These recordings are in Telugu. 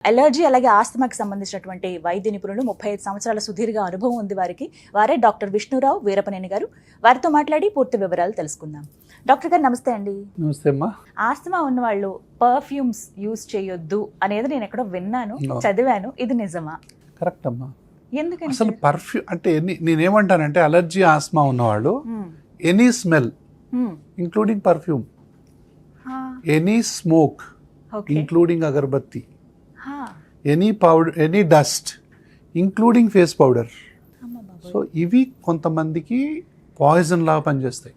అలర్జీ అలాగే ఆస్తమాకి సంబంధించినటువంటి వైద్య నిపుణులు 35 సంవత్సరాల సుదీర్ఘ అనుభవం ఉంది వారికి. వారే డాక్టర్ విష్ణురావు వీరపనేని గారు. వారితో మాట్లాడి పూర్తి వివరాలు తెలుసుకుందాం. డాక్టర్ గారు నమస్తే అండి. నమస్తే అమ్మా. ఆస్తమా ఉన్న వాళ్ళు పర్ఫ్యూమ్స్ యూజ్ చేయొద్దు అనేది నేను ఎక్కడో విన్నాను, చదివాను. ఇది నిజమా? కరెక్ట్ అమ్మా. ఎందుకంటే అసలు పర్ఫ్యూమ్ అంటే నేనేమంటానంటే అలర్జీ ఆస్మా ఉన్నవాళ్ళు any smell including perfume, any smoke including agarbatti, any powder, any dust including face powder. So ఇవి కొంతమందికి పాయిజన్ లాగా పనిచేస్తాయి.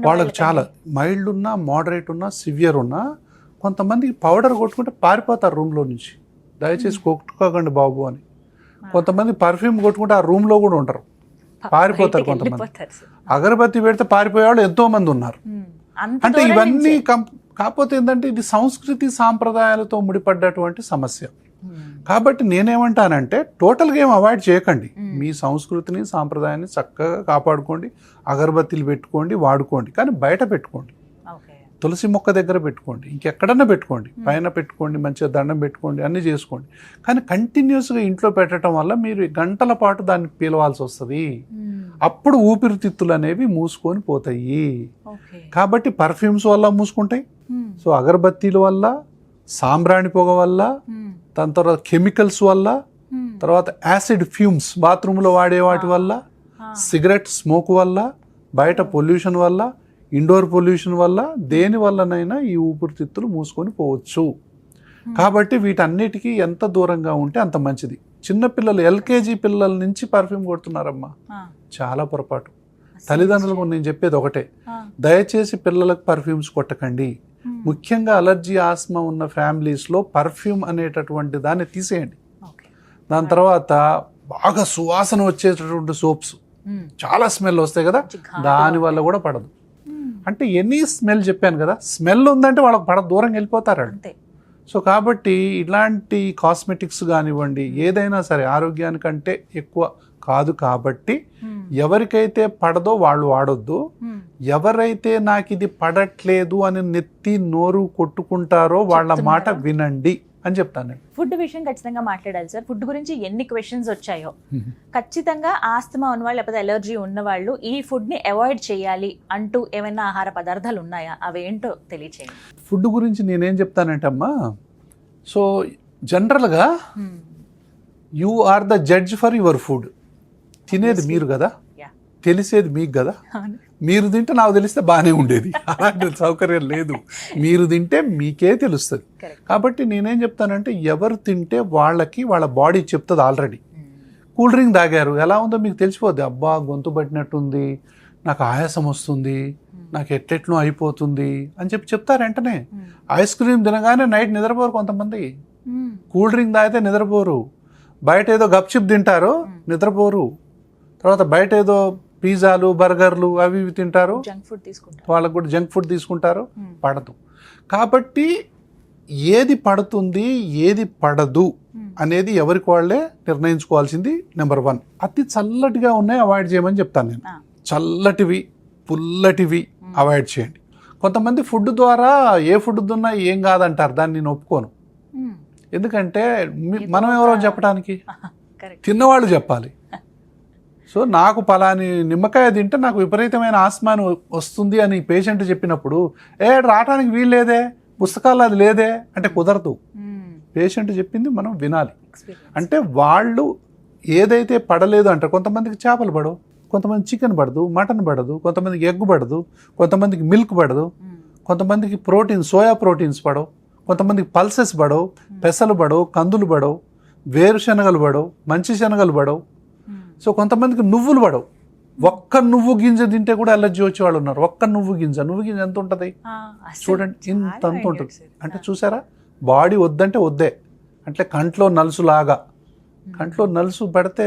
వాళ్ళకి చాలా మైల్డ్ ఉన్నా, మోడరేట్ ఉన్నా, సివియర్ ఉన్నా కొంతమందికి పౌడర్ కొట్టుకుంటే పారిపోతారు రూమ్లో నుంచి. దయచేసి కొట్టుకోకండి బాబు అని. కొంతమంది పర్ఫ్యూమ్ కొట్టుకుంటే ఆ రూమ్లో కూడా ఉంటారు, పారిపోతారు. కొంతమంది అగరబత్తి పెడితే పారిపోయేవాళ్ళు ఎంతో మంది ఉన్నారు. అంటే ఇవన్నీ కాకపోతే ఏంటంటే ఇది సంస్కృతి సాంప్రదాయాలతో ముడిపడ్డటువంటి సమస్య. కాబట్టి నేనేమంటానంటే టోటల్గా ఏం అవాయిడ్ చేయకండి. మీ సంస్కృతిని సాంప్రదాయాన్ని చక్కగా కాపాడుకోండి, అగరబత్తీలు పెట్టుకోండి, వాడుకోండి, కానీ బయట పెట్టుకోండి. తులసి మొక్క దగ్గర పెట్టుకోండి, ఇంకెక్కడన్నా పెట్టుకోండి, పైన పెట్టుకోండి, మంచిగా దండం పెట్టుకోండి, అన్నీ చేసుకోండి. కానీ కంటిన్యూస్గా ఇంట్లో పెట్టడం వల్ల మీరు గంటల పాటు దాన్ని పీలవాల్సి వస్తుంది. అప్పుడు ఊపిరితిత్తులు అనేవి మూసుకొని పోతాయి. కాబట్టి పర్ఫ్యూమ్స్ వల్ల మూసుకుంటాయి. సో అగరబత్తీల వల్ల, సాంబ్రాణి పొగ వల్ల, దాని తర్వాత కెమికల్స్ వల్ల, తర్వాత యాసిడ్ ఫ్యూమ్స్ బాత్రూంలో వాడే వాటి వల్ల, సిగరెట్ స్మోక్ వల్ల, బయట పొల్యూషన్ వల్ల, ఇండోర్ పొల్యూషన్ వల్ల, దేని వల్లనైనా ఈ ఊపిరితిత్తులు మూసుకొని పోవచ్చు. కాబట్టి వీటన్నిటికీ ఎంత దూరంగా ఉంటే అంత మంచిది. చిన్నపిల్లలు LKG పిల్లల నుంచి పర్ఫ్యూమ్ కొడుతున్నారమ్మా, చాలా పొరపాటు. తల్లిదండ్రులకు నేను చెప్పేది ఒకటే, దయచేసి పిల్లలకు పర్ఫ్యూమ్స్ కొట్టకండి. ముఖ్యంగా అలర్జీ ఆస్మా ఉన్న ఫ్యామిలీస్లో పర్ఫ్యూమ్ అనేటటువంటి దాన్ని తీసేయండి. దాని తర్వాత బాగా సువాసన వచ్చేటటువంటి సోప్స్, చాలా స్మెల్ వస్తాయి కదా, దానివల్ల కూడా పడదు. అంటే ఎనీ స్మెల్ చెప్పాను కదా, స్మెల్ ఉందంటే వాళ్ళకి పడదు, దూరంగా వెళ్ళిపోతారు. సో కాబట్టి ఇలాంటి కాస్మెటిక్స్ కానివ్వండి, ఏదైనా సరే ఆరోగ్యానికంటే ఎక్కువ కాదు. కాబట్టి ఎవరికైతే పడదో వాళ్ళు వాడొద్దు. ఎవరైతే నాకు ఇది పడట్లేదు అని నెత్తి నోరు కొట్టుకుంటారో వాళ్ళ మాట వినండి అని చెప్తాను నేను. ఫుడ్ విషయం ఖచ్చితంగా మాట్లాడాలి సార్. ఫుడ్ గురించి ఎన్ని క్వశ్చన్స్ వచ్చాయో, ఖచ్చితంగా ఆస్తమా ఉన్నవాళ్ళు లేకపోతే అలర్జీ ఉన్నవాళ్ళు ఈ ఫుడ్ ని అవాయిడ్ చేయాలి అంటూ ఏమైనా ఆహార పదార్థాలు ఉన్నాయా? అవేంటో తెలియచేయండి. ఫుడ్ గురించి నేనేం చెప్తానంటే అమ్మా, సో జనరల్గా you are the judge for your food. తినేది మీరు కదా, తెలిసేది మీకు కదా. మీరు తింటే నాకు తెలిస్తే బాగానే ఉండేది, అలాంటి సౌకర్యం లేదు. మీరు తింటే మీకే తెలుస్తుంది. కాబట్టి నేనేం చెప్తానంటే ఎవరు తింటే వాళ్ళకి వాళ్ళ బాడీ చెప్తుంది ఆల్రెడీ. కూల్ డ్రింక్ తాగారు, ఎలా ఉందో మీకు తెలిసిపోద్ది. అబ్బా గొంతు పట్టినట్టుంది, నాకు ఆయాసం వస్తుంది, నాకు ఎట్లెట్లో అయిపోతుంది అని చెప్తారు వెంటనే. ఐస్ క్రీమ్ తినగానే నైట్ నిద్రపోరు కొంతమంది, కూల్ డ్రింక్ తాగితే నిద్రపోరు, బయట ఏదో గప్చిప్ తింటారు నిద్రపోరు, తర్వాత బయట ఏదో పిజ్జాలు బర్గర్లు అవి ఇవి తింటారు, వాళ్ళకు కూడా జంక్ ఫుడ్ తీసుకుంటారు, పడదు. కాబట్టి ఏది పడుతుంది ఏది పడదు అనేది ఎవరికి వాళ్ళే నిర్ణయించుకోవాల్సింది నెంబర్ 1. అతి చల్లటిగా ఉన్నాయి అవాయిడ్ చేయమని చెప్తాను నేను. చల్లటివి పుల్లటివి అవాయిడ్ చేయండి. కొంతమంది ఫుడ్ ద్వారా ఏ ఫుడ్ తిన్నా ఏం కాదంటారు, దాన్ని నేను ఒప్పుకోను. ఎందుకంటే మనం ఎవరో చెప్పడానికి, తిన్నవాళ్ళు చెప్పాలి. సో నాకు పలాని నిమ్మకాయ తింటే నాకు విపరీతమైన ఆస్మాని వస్తుంది అని పేషెంట్ చెప్పినప్పుడు రావడానికి వీలు లేదే, పుస్తకాలు అది లేదే అంటే కుదరదు. పేషెంట్ చెప్పింది మనం వినాలి. అంటే వాళ్ళు ఏదైతే పడలేదు అంటారు. కొంతమందికి చేపలు పడవు, కొంతమంది చికెన్ పడదు, మటన్ పడదు, కొంతమందికి ఎగ్ పడదు, కొంతమందికి మిల్క్ పడదు, కొంతమందికి సోయా ప్రోటీన్స్ పడవు, కొంతమందికి పల్సెస్ పడవు, పెసలు పడవు, కందులు పడవు, వేరుశనగలు పడవు, మంచి శనగలు పడవు. సో కొంతమందికి నువ్వులు పడవు. ఒక్క నువ్వు గింజ తింటే కూడా అలర్జీ వచ్చే వాళ్ళు ఉన్నారు. ఒక్క నువ్వు గింజ ఎంత ఉంటుంది చూడండి, ఇంత ఉంటుంది. అంటే చూసారా, బాడీ వద్దంటే వద్దే. అంటే కంట్లో నలుసులాగా, కంట్లో నలుసు పడితే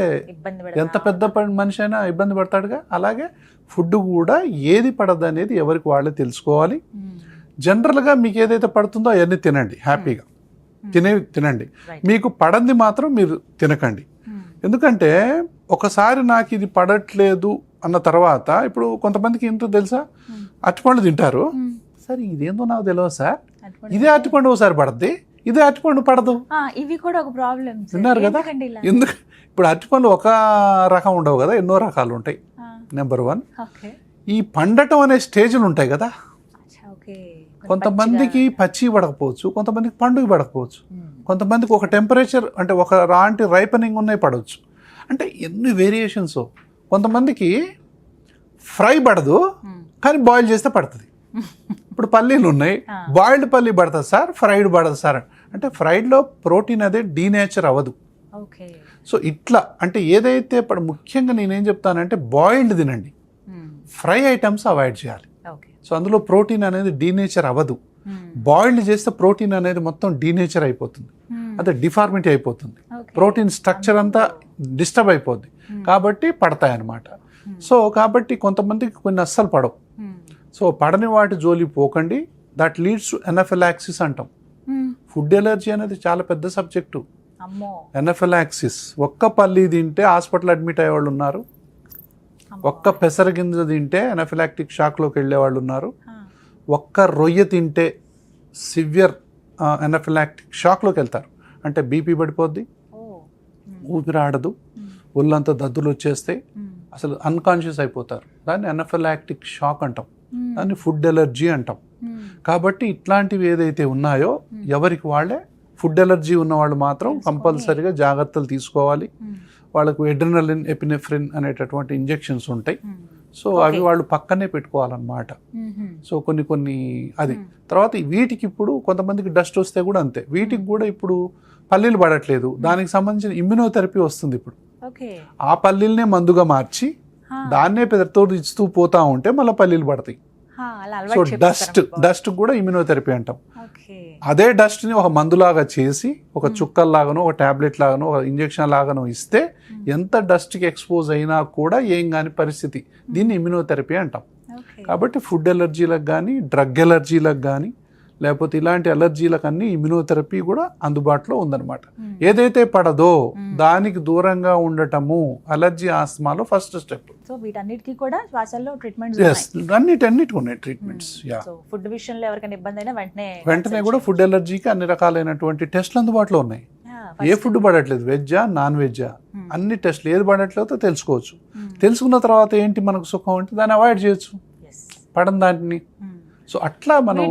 ఎంత పెద్ద మనిషి అయినా ఇబ్బంది పడతాడుగా, అలాగే ఫుడ్ కూడా ఏది పడదు అనేది ఎవరికి వాళ్ళే తెలుసుకోవాలి. జనరల్గా మీకు ఏదైతే పడుతుందో అవన్నీ తినండి, హ్యాపీగా తినండి. మీకు పడంది మాత్రం మీరు తినకండి. ఎందుకంటే ఒకసారి నాకు ఇది పడట్లేదు అన్న తర్వాత, ఇప్పుడు కొంతమందికి ఏంటో తెలుసా, అరటిపండు తింటారు, సరే ఇదేందో నాకు తెలియదు సార్, ఇదే అరటిపండు ఒకసారి పడద్ది, ఇదే అరటిపండు పడదు. ఇవి కూడా ఒక ప్రాబ్లం విన్నారు కదా, ఎందుకు ఇప్పుడు అరటిపండ్లు ఒక రకం ఉండవు కదా, ఎన్నో రకాలు ఉంటాయి. నెంబర్ 1, ఈ పండటం అనే స్టేజ్లు ఉంటాయి కదా, కొంతమందికి పచ్చి పడకపోవచ్చు, కొంతమందికి పండుగ పడకపోవచ్చు, కొంతమందికి ఒక టెంపరేచర్ అంటే ఒక లాంటి రైపనింగ్ ఉన్నాయి పడవచ్చు. అంటే ఎన్ని వేరియేషన్స్. కొంతమందికి ఫ్రై పడదు కానీ బాయిల్ చేస్తే పడుతుంది. ఇప్పుడు పల్లీలు ఉన్నాయి, బాయిల్డ్ పల్లీ పడుతుంది సార్, ఫ్రైడ్ పడదు సార్. అంటే ఫ్రైడ్లో ప్రోటీన్ అదే డీనేచర్ అవ్వదు. సో ఇట్లా అంటే ఏదైతే ముఖ్యంగా నేనేం చెప్తానంటే బాయిల్డ్ తినండి, ఫ్రై ఐటమ్స్ అవాయిడ్ చేయాలి. సో అందులో ప్రోటీన్ అనేది డీనేచర్ అవ్వదు. బాయిల్డ్ చేస్తే ప్రోటీన్ అనేది మొత్తం డీనేచర్ అయిపోతుంది, అదే డిఫార్మిటీ అయిపోతుంది, ప్రోటీన్ స్ట్రక్చర్ అంతా డిస్టర్బ్ అయిపోద్ది, కాబట్టి పడతాయి అన్నమాట. సో కాబట్టి కొంతమందికి కొన్ని అస్సలు పడవు. సో పడని వాటి జోలి పోకండి. దట్ లీడ్స్ టు ఎనఫిలాక్సిస్ అంటాం. ఫుడ్ ఎలర్జీ అనేది చాలా పెద్ద సబ్జెక్టు. ఎనఫిలాక్సిస్, ఒక్క పల్లి తింటే హాస్పిటల్ అడ్మిట్ అయ్యే వాళ్ళు ఉన్నారు, ఒక్క పెసర గింజ తింటే ఎనఫిలాక్టిక్ షాక్లోకి వెళ్ళే వాళ్ళు ఉన్నారు, ఒక్క రొయ్య తింటే సివియర్ ఎనఫిలాక్టిక్ షాక్లోకి వెళ్తారు. అంటే బీపీ పడిపోద్ది, ఊపిరాడదు, ఒళ్ళంతా దద్దులు వచ్చేస్తాయి, అసలు అన్కాన్షియస్ అయిపోతారు. దాన్ని ఎనఫిలాక్టిక్ షాక్ అంటాం, దాన్ని ఫుడ్ ఎలర్జీ అంటాం. కాబట్టి ఇట్లాంటివి ఏదైతే ఉన్నాయో ఎవరికి వాళ్ళే, ఫుడ్ ఎలర్జీ ఉన్న వాళ్ళు మాత్రం కంపల్సరీగా జాగ్రత్తలు తీసుకోవాలి. వాళ్ళకు ఎడ్రినలిన్, ఎపినెఫ్రిన్ అనేటటువంటి ఇంజెక్షన్స్ ఉంటాయి. సో అవి వాళ్ళు పక్కనే పెట్టుకోవాలన్నమాట. సో కొన్ని అది తర్వాత వీటికి ఇప్పుడు కొంతమందికి డస్ట్ వస్తే కూడా అంతే, వీటికి కూడా ఇప్పుడు పల్లీలు పడట్లేదు, దానికి సంబంధించిన ఇమ్యునోథెరపీ వస్తుంది. ఇప్పుడు ఆ పల్లీలనే మందుగా మార్చి దాన్నే పెద్దతో ఇస్తూ పోతా ఉంటే మళ్ళీ పల్లీలు పడతాయి. సో డస్ట్ కూడా ఇమ్యునోథెరపీ అంటాం. అదే డస్ట్ని ఒక మందులాగా చేసి ఒక చుక్కల్లాగానో ఒక టాబ్లెట్ లాగానో ఒక ఇంజెక్షన్ లాగానో ఇస్తే ఎంత డస్ట్కి ఎక్స్పోజ్ అయినా కూడా ఏం కాని పరిస్థితి, దీన్ని ఇమ్యునోథెరపీ అంటాం. కాబట్టి ఫుడ్ ఎలర్జీలకు కానీ, డ్రగ్ ఎలర్జీలకు కానీ, లేకపోతే ఇలాంటి అలర్జీలకు అన్ని ఇమ్యునోథెరపీ కూడా అందుబాటులో ఉందన్నమాట. ఏదైతే పడదో దానికి దూరంగా ఉండటము అలర్జీ ఆస్తమాలో ఫస్ట్ స్టెప్. సో వీటన్నిటికీ కూడా శ్వాసల్లో ట్రీట్మెంట్స్ అన్నిటికి ఉన్నాయి ట్రీట్మెంట్స్. ఫుడ్ విషయంలో ఎవరికైనా ఇబ్బంది అయినా వెంటనే కూడా ఫుడ్ ఎలర్జీకి అన్ని రకాలైనటువంటి టెస్ట్లు అందుబాటులో ఉన్నాయి. ఏ ఫుడ్ పడట్లేదు, వెజ్జా నాన్ వెజ్జా, అన్ని టెస్ట్లు ఏది పడట్లేదో తెలుసుకోవచ్చు. తెలుసుకున్న తర్వాత ఏంటి మనకు సుఖం అంటే దాన్ని అవాయిడ్ చేయొచ్చు, పడని దాన్ని. సో అట్లా మనం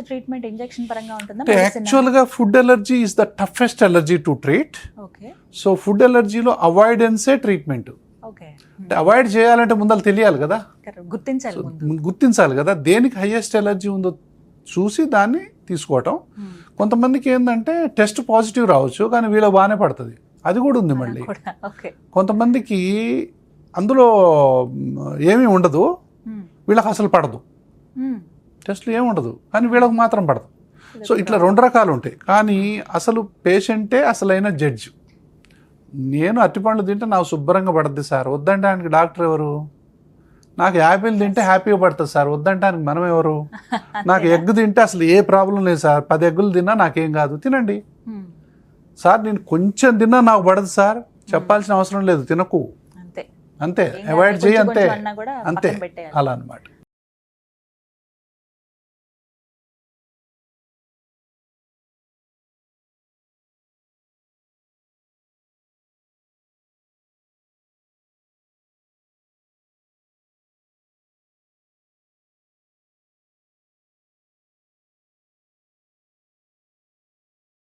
ట్రీట్మెంట్ ఇంజెక్షన్ పరంగా ఉంటుందా? యాక్చువల్గా food allergy is the toughest allergy to treat. So food ఎలర్జీలో అవాయిడెన్సే ట్రీట్మెంట్. అంటే అవాయిడ్ చేయాలంటే ముందర తెలియాలి కదా, గుర్తించాలి కదా దేనికి హైయెస్ట్ ఎలర్జీ ఉందో చూసి దాన్ని తీసుకోవటం. కొంతమందికి ఏంటంటే టెస్ట్ పాజిటివ్ రావచ్చు కానీ వీళ్ళ బాగానే పడుతుంది, అది కూడా ఉంది. మళ్ళీ కొంతమందికి అందులో ఏమీ ఉండదు, వీళ్ళకి అసలు పడదు, టెస్ట్లు ఏమి ఉండదు కానీ వీళ్ళకి మాత్రం పడదు. సో ఇట్లా 2 రకాలు ఉంటాయి. కానీ అసలు పేషెంటే అసలైన జడ్జ్. నేను అరటిపండ్లు తింటే నాకు శుభ్రంగా పడుద్ది సార్, వద్దంటానికి డాక్టర్ ఎవరు? నాకు యాపిల్ తింటే హ్యాపీగా పడుతుంది సార్, వద్దంటానికి మనం ఎవరు? నాకు ఎగ్ తింటే అసలు ఏ ప్రాబ్లం లేదు సార్, 10 ఎగ్గులు తిన్నా నాకేం కాదు, తినండి సార్. నేను కొంచెం తిన్నా నాకు పడదు సార్, చెప్పాల్సిన అవసరం లేదు, తినకు, అంతే, అవాయిడ్ చేయి, అంతే అలా అన్నమాట.